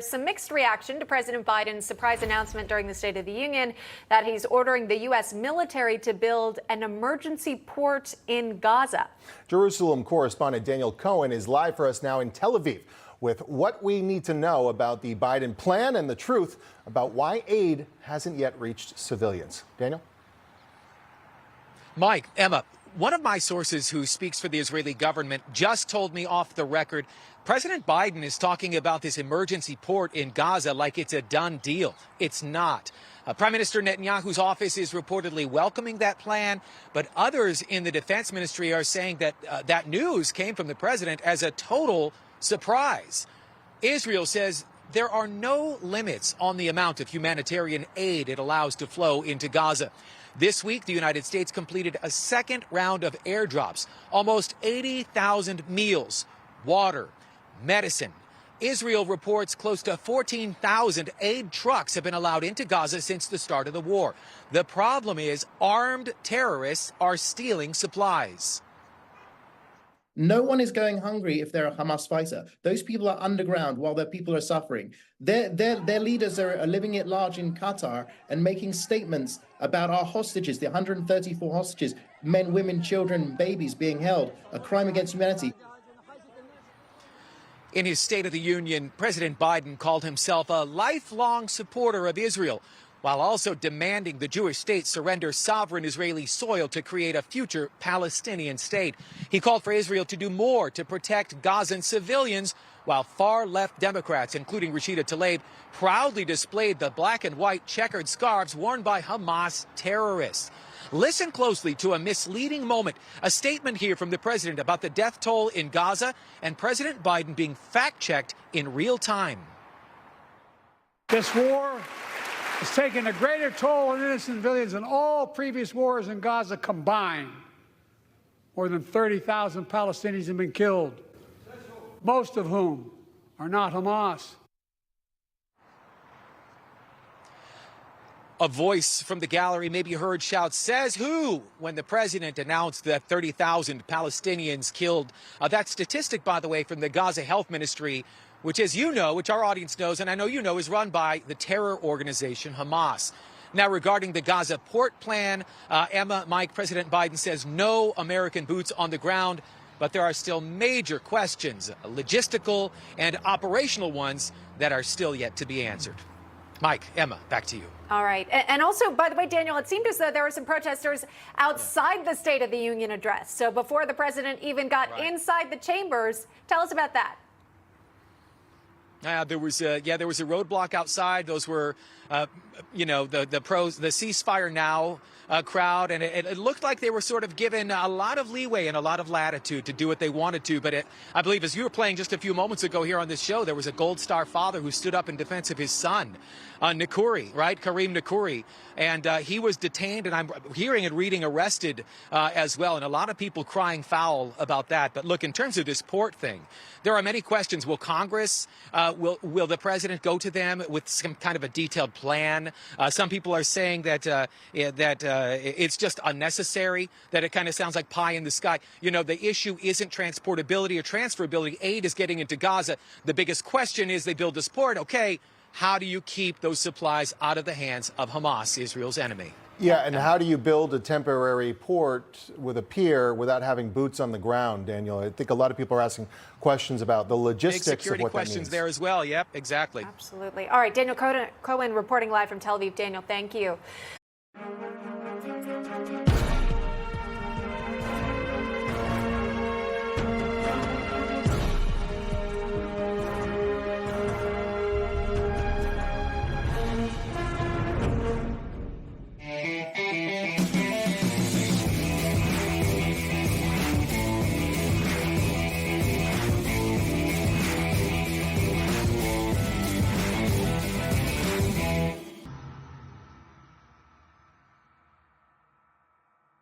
Some mixed reaction to President Biden's surprise announcement during the State of the Union that he's ordering the U.S. military to build an emergency port in Gaza. Jerusalem correspondent Daniel Cohen is live for us now in Tel Aviv with what we need to know about the Biden plan and the truth about why aid hasn't yet reached civilians. Daniel? Mike, Emma, one of my sources who speaks for the Israeli government just told me off the record President Biden is talking about this emergency port in Gaza like it's a done deal. It's not. Prime Minister Netanyahu's office is reportedly welcoming that plan, but others in the defense ministry are saying that that news came from the president as a total surprise. Israel says there are no limits on the amount of humanitarian aid it allows to flow into Gaza. This week, the United States completed a second round of airdrops, almost 80,000 meals, water, medicine. Israel reports close to 14,000 aid trucks have been allowed into Gaza since the start of the war. The problem is armed terrorists are stealing supplies. No one is going hungry if they're a Hamas fighter. Those people are underground while their people are suffering. Their leaders are living at large in Qatar and making statements about our hostages, the 134 hostages, men, women, children, babies being held, a crime against humanity. In his State of the Union, President Biden called himself a lifelong supporter of Israel, while also demanding the Jewish state surrender sovereign Israeli soil to create a future Palestinian state. He called for Israel to do more to protect Gazan civilians, while far-left Democrats, including Rashida Tlaib, proudly displayed the black and white checkered scarves worn by Hamas terrorists. Listen closely to a misleading moment, a statement here from the president about the death toll in Gaza and President Biden being fact-checked in real time. This war has taken a greater toll on innocent civilians than all previous wars in Gaza combined. More than 30,000 Palestinians have been killed, most of whom are not Hamas. A voice from the gallery may be heard shout, "Says who?" when the president announced that 30,000 Palestinians killed. That statistic, by the way, from the Gaza Health Ministry, which, as you know, which our audience knows, and I know you know, is run by the terror organization Hamas. Now, regarding the Gaza port plan, Emma, Mike, President Biden says no American boots on the ground, but there are still major questions, logistical and operational ones, that are still yet to be answered. Mike, Emma, back to you. All right. And also, by the way, Daniel, it seemed as though there were some protesters outside the State of the Union address. So before the president even got inside the chambers, tell us about that. There was a roadblock outside. Those were, the ceasefire now crowd, and it looked like they were sort of given a lot of leeway and a lot of latitude to do what they wanted to. But I believe, as you were playing just a few moments ago here on this show, there was a Gold Star father who stood up in defense of his son, Nikouri, right? Kareem Nikouri. And he was detained, and I'm hearing and reading arrested as well. And a lot of people crying foul about that. But look, in terms of this port thing, there are many questions. Will Congress, will the president go to them with some kind of a detailed plan? Some people are saying that it's just unnecessary, that it kind of sounds like pie in the sky. You know, the issue isn't transportability or transferability. Aid is getting into Gaza. The biggest question is they build this port. Okay, how do you keep those supplies out of the hands of Hamas, Israel's enemy? Yeah, and how do you build a temporary port with a pier without having boots on the ground, Daniel? I think a lot of people are asking questions about the logistics of what that means. Big security questions there as well. Yep, exactly. Absolutely. All right, Daniel Cohen reporting live from Tel Aviv. Daniel, thank you.